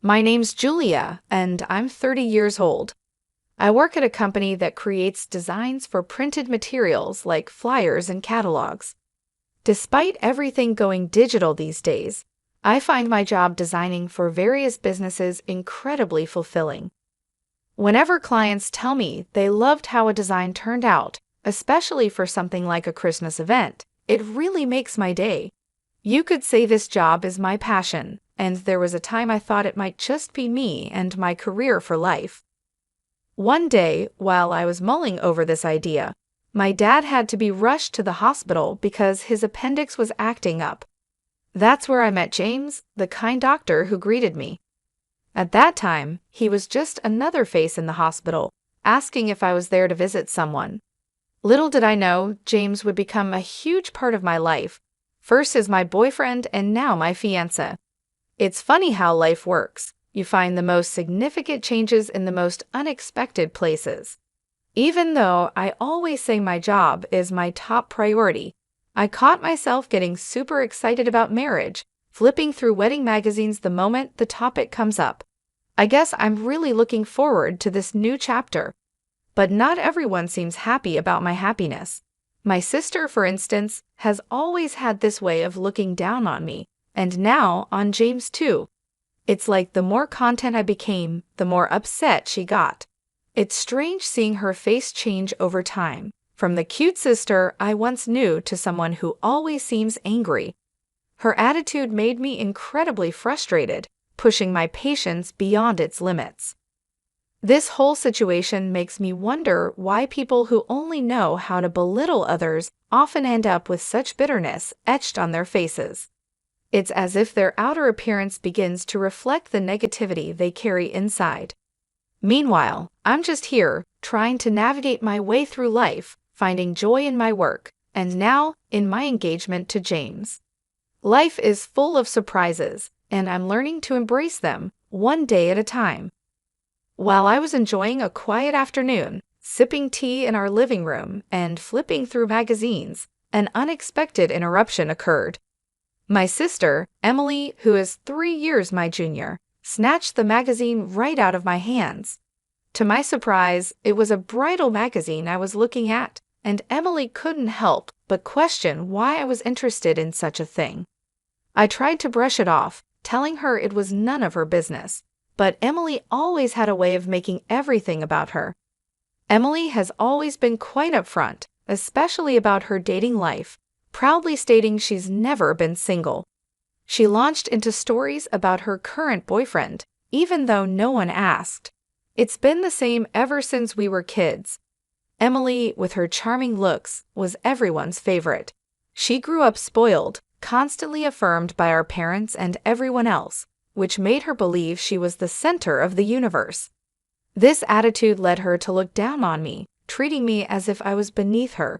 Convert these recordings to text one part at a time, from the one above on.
My name's Julia, and I'm 30 years old. I work at a company that creates designs for printed materials like flyers and catalogs. Despite everything going digital these days, I find my job designing for various businesses incredibly fulfilling. Whenever clients tell me they loved how a design turned out, especially for something like a Christmas event, it really makes my day. You could say this job is my passion, and there was a time I thought it might just be me and my career for life. One day, while I was mulling over this idea, my dad had to be rushed to the hospital because his appendix was acting up. That's where I met James, the kind doctor who greeted me. At that time, he was just another face in the hospital, asking if I was there to visit someone. Little did I know, James would become a huge part of my life, first as my boyfriend and now my fiancé. It's funny how life works. You find the most significant changes in the most unexpected places. Even though I always say my job is my top priority, I caught myself getting super excited about marriage, flipping through wedding magazines the moment the topic comes up. I guess I'm really looking forward to this new chapter. But not everyone seems happy about my happiness. My sister, for instance, has always had this way of looking down on me, and now on James too. It's like the more content I became, the more upset she got. It's strange seeing her face change over time, from the cute sister I once knew to someone who always seems angry. Her attitude made me incredibly frustrated, pushing my patience beyond its limits. This whole situation makes me wonder why people who only know how to belittle others often end up with such bitterness etched on their faces. It's as if their outer appearance begins to reflect the negativity they carry inside. Meanwhile, I'm just here, trying to navigate my way through life, finding joy in my work, and now in my engagement to James. Life is full of surprises, and I'm learning to embrace them, one day at a time. While I was enjoying a quiet afternoon, sipping tea in our living room and flipping through magazines, an unexpected interruption occurred. My sister, Emily, who is 3 years my junior, snatched the magazine right out of my hands. To my surprise, it was a bridal magazine I was looking at, and Emily couldn't help but question why I was interested in such a thing. I tried to brush it off, telling her it was none of her business, but Emily always had a way of making everything about her. Emily has always been quite upfront, especially about her dating life, proudly stating she's never been single. She launched into stories about her current boyfriend, even though no one asked. It's been the same ever since we were kids. Emily, with her charming looks, was everyone's favorite. She grew up spoiled, constantly affirmed by our parents and everyone else, which made her believe she was the center of the universe. This attitude led her to look down on me, treating me as if I was beneath her.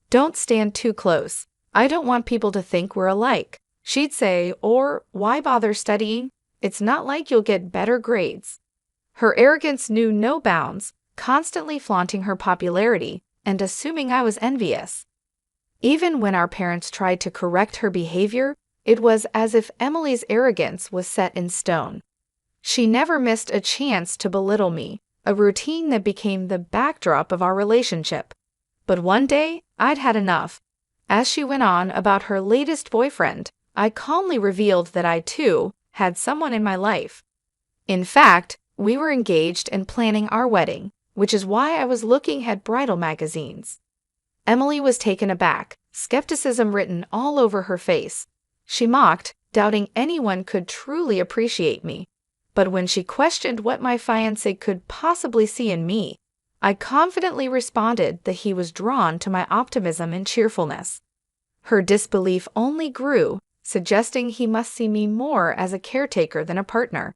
"Don't stand too close. I don't want people to think we're alike," she'd say, or "Why bother studying? It's not like you'll get better grades." Her arrogance knew no bounds, constantly flaunting her popularity and assuming I was envious. Even when our parents tried to correct her behavior, it was as if Emily's arrogance was set in stone. She never missed a chance to belittle me, a routine that became the backdrop of our relationship. But one day, I'd had enough. As she went on about her latest boyfriend, I calmly revealed that I, too, had someone in my life. In fact, we were engaged and planning our wedding, which is why I was looking at bridal magazines. Emily was taken aback, skepticism written all over her face. She mocked, doubting anyone could truly appreciate me. But when she questioned what my fiancé could possibly see in me, I confidently responded that he was drawn to my optimism and cheerfulness. Her disbelief only grew, suggesting he must see me more as a caretaker than a partner.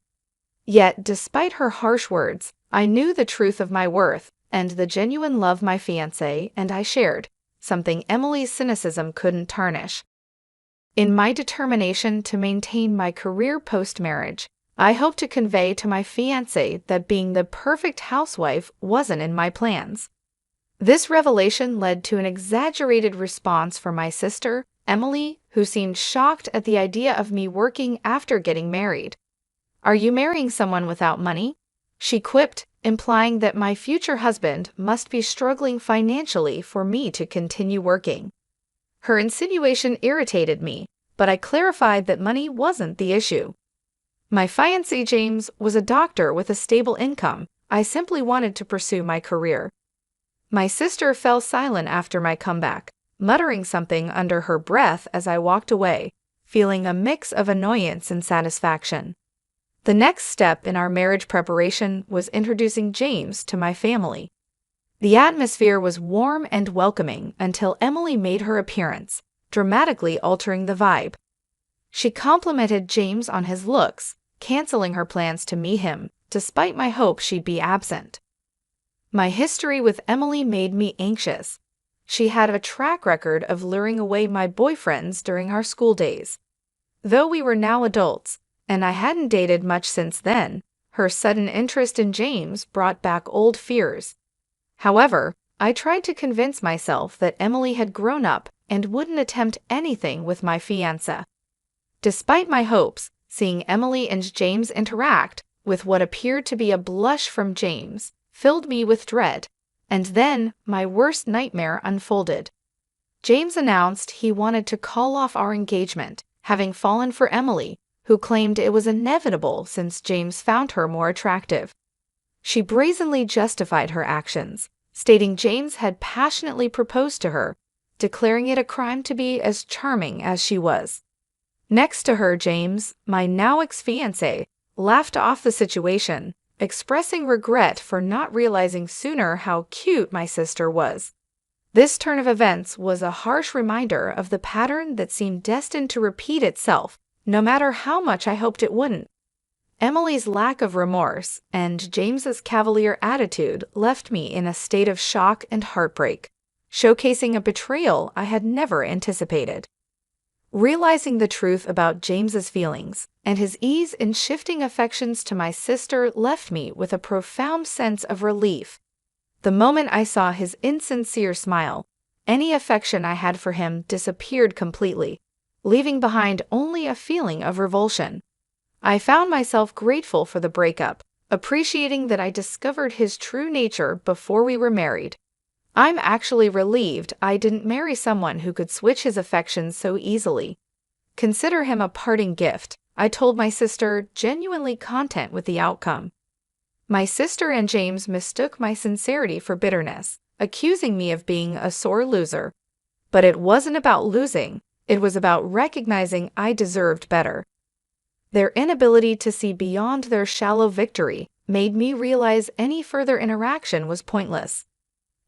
Yet, despite her harsh words, I knew the truth of my worth and the genuine love my fiancé and I shared, something Emily's cynicism couldn't tarnish. In my determination to maintain my career post-marriage, I hope to convey to my fiancé that being the perfect housewife wasn't in my plans. This revelation led to an exaggerated response from my sister, Emily, who seemed shocked at the idea of me working after getting married. "Are you marrying someone without money?" she quipped, implying that my future husband must be struggling financially for me to continue working. Her insinuation irritated me, but I clarified that money wasn't the issue. My fiancé James was a doctor with a stable income. I simply wanted to pursue my career. My sister fell silent after my comeback, muttering something under her breath as I walked away, feeling a mix of annoyance and satisfaction. The next step in our marriage preparation was introducing James to my family. The atmosphere was warm and welcoming until Emily made her appearance, dramatically altering the vibe. She complimented James on his looks, canceling her plans to meet him, despite my hope she'd be absent. My history with Emily made me anxious. She had a track record of luring away my boyfriends during our school days. Though we were now adults, and I hadn't dated much since then, her sudden interest in James brought back old fears. However, I tried to convince myself that Emily had grown up and wouldn't attempt anything with my fiancé. Despite my hopes, seeing Emily and James interact, with what appeared to be a blush from James, filled me with dread, and then my worst nightmare unfolded. James announced he wanted to call off our engagement, having fallen for Emily, who claimed it was inevitable since James found her more attractive. She brazenly justified her actions, stating James had passionately proposed to her, declaring it a crime to be as charming as she was. Next to her, James, my now ex-fiancé, laughed off the situation, expressing regret for not realizing sooner how cute my sister was. This turn of events was a harsh reminder of the pattern that seemed destined to repeat itself, no matter how much I hoped it wouldn't. Emily's lack of remorse and James's cavalier attitude left me in a state of shock and heartbreak, showcasing a betrayal I had never anticipated. Realizing the truth about James's feelings and his ease in shifting affections to my sister left me with a profound sense of relief. The moment I saw his insincere smile, any affection I had for him disappeared completely, leaving behind only a feeling of revulsion. I found myself grateful for the breakup, appreciating that I discovered his true nature before we were married. I'm actually relieved I didn't marry someone who could switch his affections so easily. Consider him a parting gift, I told my sister, genuinely content with the outcome. My sister and James mistook my sincerity for bitterness, accusing me of being a sore loser. But it wasn't about losing, it was about recognizing I deserved better. Their inability to see beyond their shallow victory made me realize any further interaction was pointless.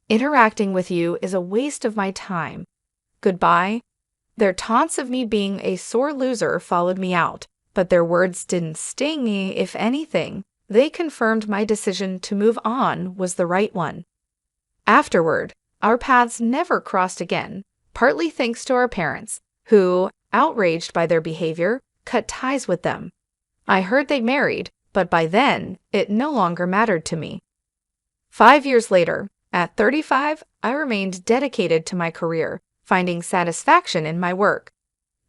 Interacting with you is a waste of my time. Goodbye. Their taunts of me being a sore loser followed me out, but their words didn't sting me. If anything, they confirmed my decision to move on was the right one. Afterward, our paths never crossed again, partly thanks to our parents, who, outraged by their behavior, cut ties with them. I heard they married, but by then, it no longer mattered to me. 5 years later, at 35, I remained dedicated to my career, finding satisfaction in my work.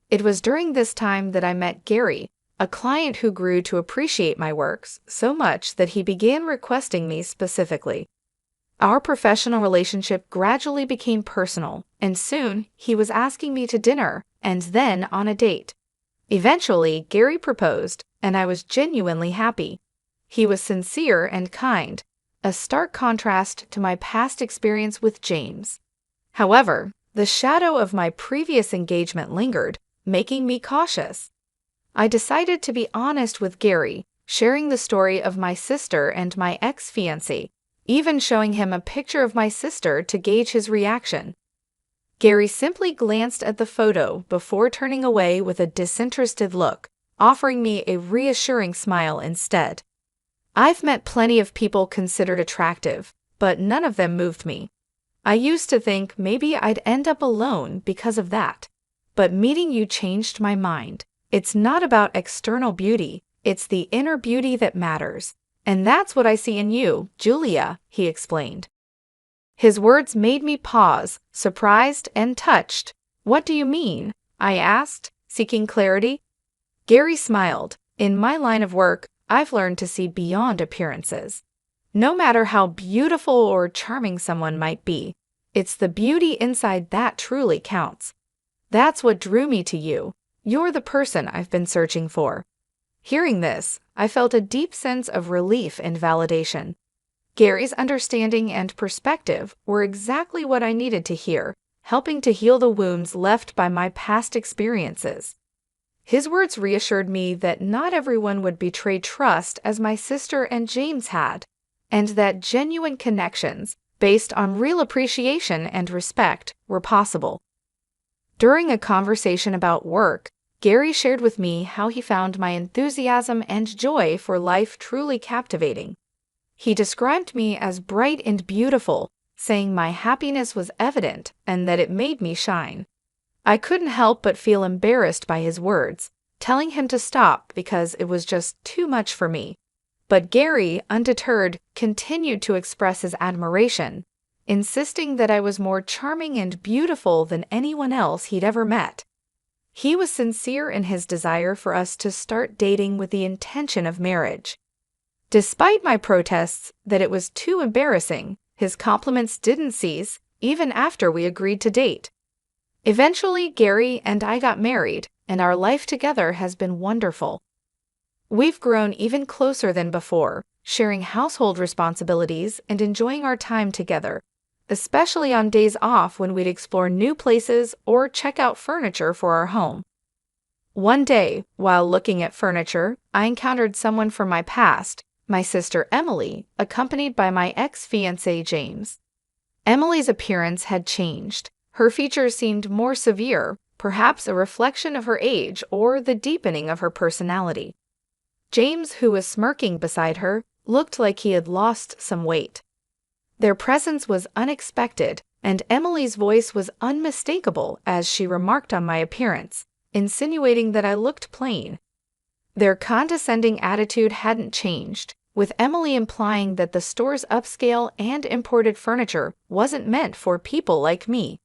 It was during this time that I met Gary, a client who grew to appreciate my works so much that he began requesting me specifically. Our professional relationship gradually became personal, and soon he was asking me to dinner and then on a date. Eventually, Gary proposed, and I was genuinely happy. He was sincere and kind, a stark contrast to my past experience with James. However, the shadow of my previous engagement lingered, making me cautious. I decided to be honest with Gary, sharing the story of my sister and my ex-fiancé, even showing him a picture of my sister to gauge his reaction. Gary simply glanced at the photo before turning away with a disinterested look, offering me a reassuring smile instead. I've met plenty of people considered attractive, but none of them moved me. I used to think maybe I'd end up alone because of that. But meeting you changed my mind. It's not about external beauty, it's the inner beauty that matters. And that's what I see in you, Julia, he explained. His words made me pause, surprised and touched. What do you mean? I asked, seeking clarity. Gary smiled. In my line of work, I've learned to see beyond appearances. No matter how beautiful or charming someone might be, it's the beauty inside that truly counts. That's what drew me to you. You're the person I've been searching for. Hearing this, I felt a deep sense of relief and validation. Gary's understanding and perspective were exactly what I needed to hear, helping to heal the wounds left by my past experiences. His words reassured me that not everyone would betray trust as my sister and James had, and that genuine connections, based on real appreciation and respect, were possible. During a conversation about work, Gary shared with me how he found my enthusiasm and joy for life truly captivating. He described me as bright and beautiful, saying my happiness was evident and that it made me shine. I couldn't help but feel embarrassed by his words, telling him to stop because it was just too much for me. But Gary, undeterred, continued to express his admiration, insisting that I was more charming and beautiful than anyone else he'd ever met. He was sincere in his desire for us to start dating with the intention of marriage. Despite my protests that it was too embarrassing, his compliments didn't cease even after we agreed to date. Eventually, Gary and I got married, and our life together has been wonderful. We've grown even closer than before, sharing household responsibilities and enjoying our time together, especially on days off when we'd explore new places or check out furniture for our home. One day, while looking at furniture, I encountered someone from my past, my sister Emily, accompanied by my ex-fiancé James. Emily's appearance had changed. Her features seemed more severe, perhaps a reflection of her age or the deepening of her personality. James, who was smirking beside her, looked like he had lost some weight. Their presence was unexpected, and Emily's voice was unmistakable as she remarked on my appearance, insinuating that I looked plain. Their condescending attitude hadn't changed, with Emily implying that the store's upscale and imported furniture wasn't meant for people like me.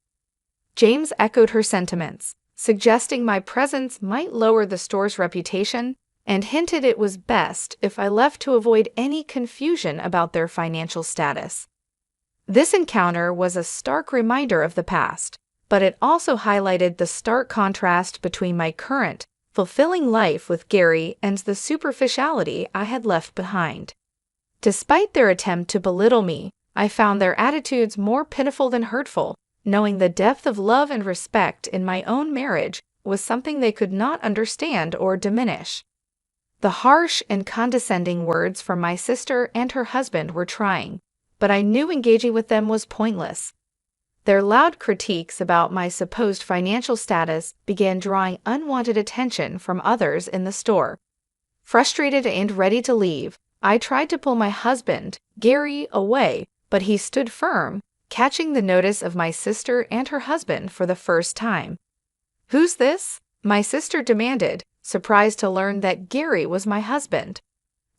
James echoed her sentiments, suggesting my presence might lower the store's reputation, and hinted it was best if I left to avoid any confusion about their financial status. This encounter was a stark reminder of the past, but it also highlighted the stark contrast between my current, fulfilling life with Gary and the superficiality I had left behind. Despite their attempt to belittle me, I found their attitudes more pitiful than hurtful, knowing the depth of love and respect in my own marriage was something they could not understand or diminish. The harsh and condescending words from my sister and her husband were trying, but I knew engaging with them was pointless. Their loud critiques about my supposed financial status began drawing unwanted attention from others in the store. Frustrated and ready to leave, I tried to pull my husband, Gary, away, but he stood firm, catching the notice of my sister and her husband for the first time. "Who's this?" my sister demanded, surprised to learn that Gary was my husband.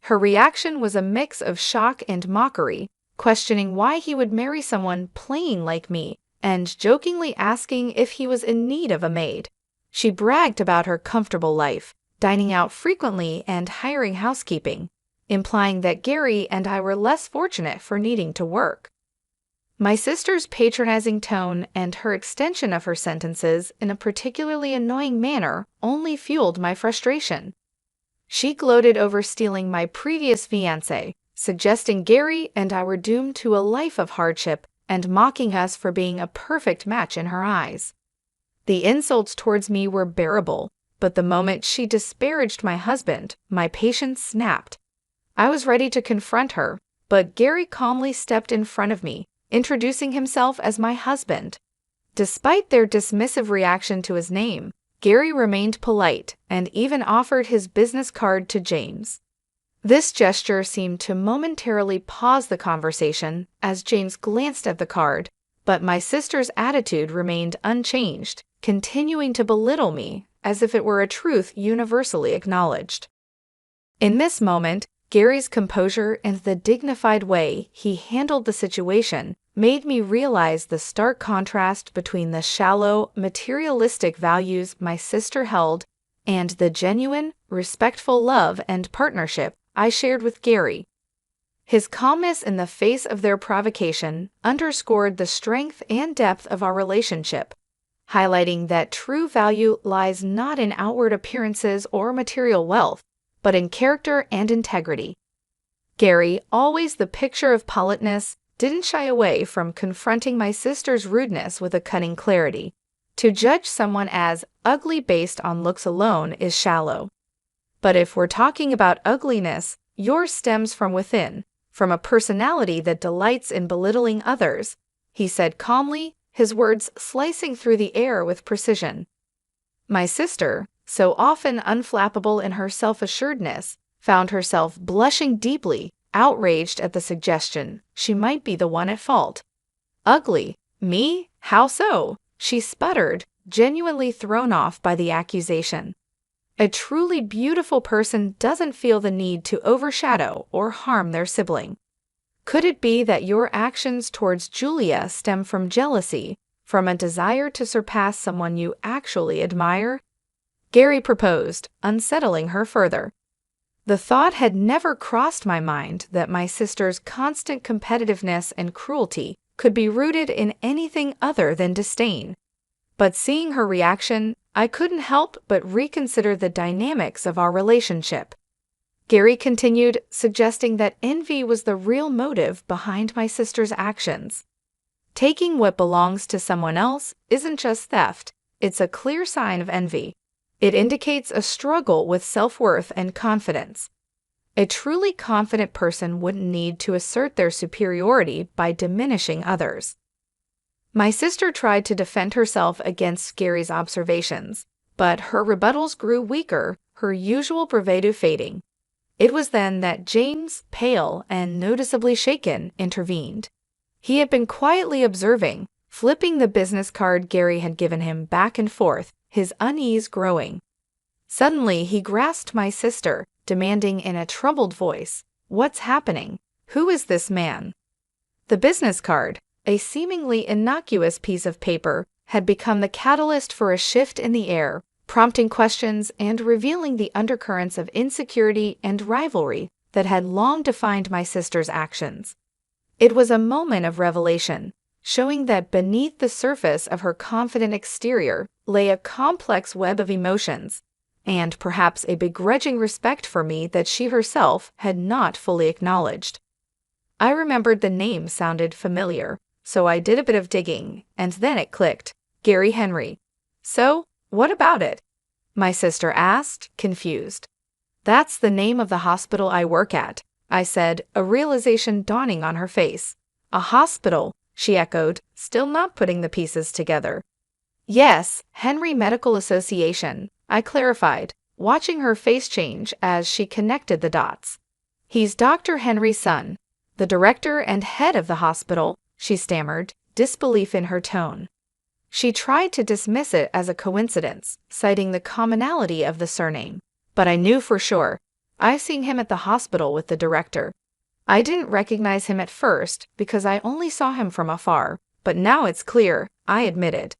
Her reaction was a mix of shock and mockery, questioning why he would marry someone plain like me, and jokingly asking if he was in need of a maid. She bragged about her comfortable life, dining out frequently and hiring housekeeping, implying that Gary and I were less fortunate for needing to work. My sister's patronizing tone and her extension of her sentences in a particularly annoying manner only fueled my frustration. She gloated over stealing my previous fiancé, suggesting Gary and I were doomed to a life of hardship and mocking us for being a perfect match in her eyes. The insults towards me were bearable, but the moment she disparaged my husband, my patience snapped. I was ready to confront her, but Gary calmly stepped in front of me, introducing himself as my husband. Despite their dismissive reaction to his name, Gary remained polite and even offered his business card to James. This gesture seemed to momentarily pause the conversation as James glanced at the card, but my sister's attitude remained unchanged, continuing to belittle me as if it were a truth universally acknowledged. In this moment, Gary's composure and the dignified way he handled the situation made me realize the stark contrast between the shallow, materialistic values my sister held and the genuine, respectful love and partnership I shared with Gary. His calmness in the face of their provocation underscored the strength and depth of our relationship, highlighting that true value lies not in outward appearances or material wealth, but in character and integrity. Gary, always the picture of politeness, didn't shy away from confronting my sister's rudeness with a cutting clarity. To judge someone as ugly based on looks alone is shallow. But if we're talking about ugliness, yours stems from within, from a personality that delights in belittling others, he said calmly, his words slicing through the air with precision. My sister, so often unflappable in her self-assuredness, found herself blushing deeply, outraged at the suggestion she might be the one at fault. Ugly? Me? How so? She sputtered, genuinely thrown off by the accusation. A truly beautiful person doesn't feel the need to overshadow or harm their sibling. Could it be that your actions towards Julia stem from jealousy, from a desire to surpass someone you actually admire? Gary proposed, unsettling her further. The thought had never crossed my mind that my sister's constant competitiveness and cruelty could be rooted in anything other than disdain. But seeing her reaction, I couldn't help but reconsider the dynamics of our relationship. Gary continued, suggesting that envy was the real motive behind my sister's actions. Taking what belongs to someone else isn't just theft, it's a clear sign of envy. It indicates a struggle with self-worth and confidence. A truly confident person wouldn't need to assert their superiority by diminishing others. My sister tried to defend herself against Gary's observations, but her rebuttals grew weaker, her usual bravado fading. It was then that James, pale and noticeably shaken, intervened. He had been quietly observing, flipping the business card Gary had given him back and forth, his unease growing. Suddenly he grasped my sister, demanding in a troubled voice, "What's happening? Who is this man?" The business card, a seemingly innocuous piece of paper, had become the catalyst for a shift in the air, prompting questions and revealing the undercurrents of insecurity and rivalry that had long defined my sister's actions. It was a moment of revelation, showing that beneath the surface of her confident exterior lay a complex web of emotions, and perhaps a begrudging respect for me that she herself had not fully acknowledged. I remembered the name sounded familiar, so I did a bit of digging, and then it clicked. Gary Henry. So, what about it? My sister asked, confused. That's the name of the hospital I work at, I said, a realization dawning on her face. A hospital, she echoed, still not putting the pieces together. Yes, Henry Medical Association, I clarified, watching her face change as she connected the dots. He's Dr. Henry's son, the director and head of the hospital, she stammered, disbelief in her tone. She tried to dismiss it as a coincidence, citing the commonality of the surname. But I knew for sure. I've seen him at the hospital with the director. I didn't recognize him at first because I only saw him from afar, but now it's clear, I admitted.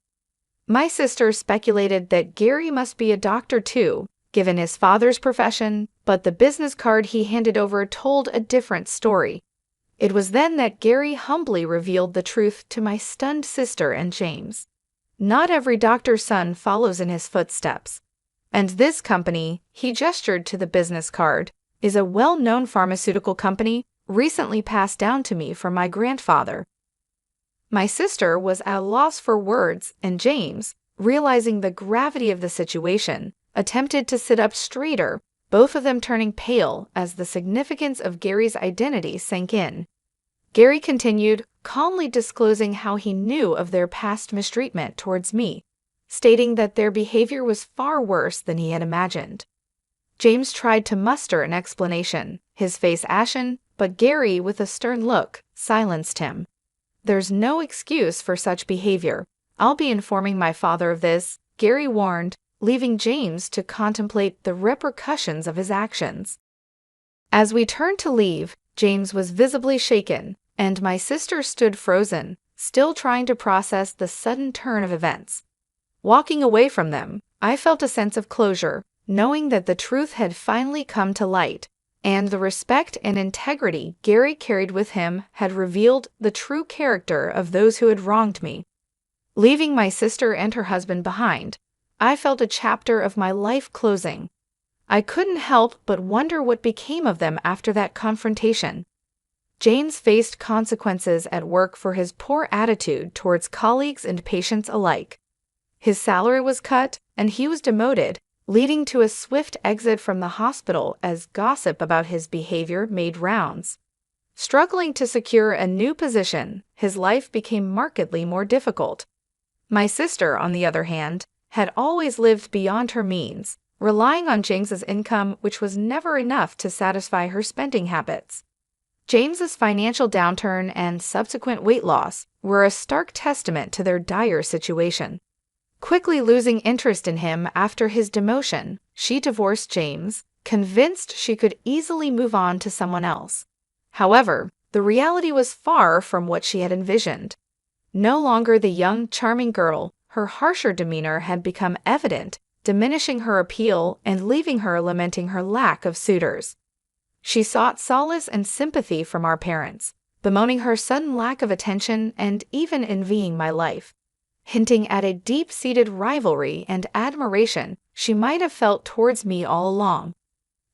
My sister speculated that Gary must be a doctor too, given his father's profession, but the business card he handed over told a different story. It was then that Gary humbly revealed the truth to my stunned sister and James. Not every doctor's son follows in his footsteps. And this company, he gestured to the business card, is a well-known pharmaceutical company recently passed down to me from my grandfather. My sister was at a loss for words, and James, realizing the gravity of the situation, attempted to sit up straighter, both of them turning pale as the significance of Gary's identity sank in. Gary continued, calmly disclosing how he knew of their past mistreatment towards me, stating that their behavior was far worse than he had imagined. James tried to muster an explanation, his face ashen, but Gary, with a stern look, silenced him. There's no excuse for such behavior. I'll be informing my father of this, Gary warned, leaving James to contemplate the repercussions of his actions. As we turned to leave, James was visibly shaken, and my sister stood frozen, still trying to process the sudden turn of events. Walking away from them, I felt a sense of closure, knowing that the truth had finally come to light, and the respect and integrity Gary carried with him had revealed the true character of those who had wronged me. Leaving my sister and her husband behind, I felt a chapter of my life closing. I couldn't help but wonder what became of them after that confrontation. James faced consequences at work for his poor attitude towards colleagues and patients alike. His salary was cut, and he was demoted, leading to a swift exit from the hospital as gossip about his behavior made rounds. Struggling to secure a new position, his life became markedly more difficult. My sister, on the other hand, had always lived beyond her means, relying on James's income, which was never enough to satisfy her spending habits. James's financial downturn and subsequent weight loss were a stark testament to their dire situation. Quickly losing interest in him after his demotion, she divorced James, convinced she could easily move on to someone else. However, the reality was far from what she had envisioned. No longer the young, charming girl, her harsher demeanor had become evident, diminishing her appeal and leaving her lamenting her lack of suitors. She sought solace and sympathy from our parents, bemoaning her sudden lack of attention and even envying my life, hinting at a deep-seated rivalry and admiration she might have felt towards me all along.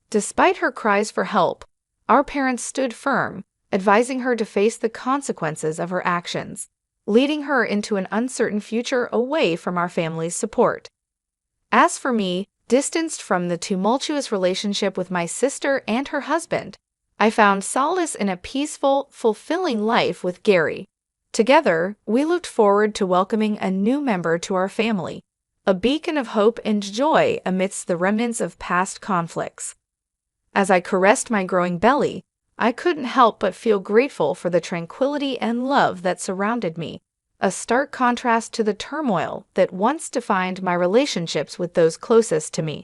Despite her cries for help, our parents stood firm, advising her to face the consequences of her actions, leading her into an uncertain future away from our family's support. As for me, distanced from the tumultuous relationship with my sister and her husband, I found solace in a peaceful, fulfilling life with Gary. Together, we looked forward to welcoming a new member to our family, a beacon of hope and joy amidst the remnants of past conflicts. As I caressed my growing belly, I couldn't help but feel grateful for the tranquility and love that surrounded me, a stark contrast to the turmoil that once defined my relationships with those closest to me.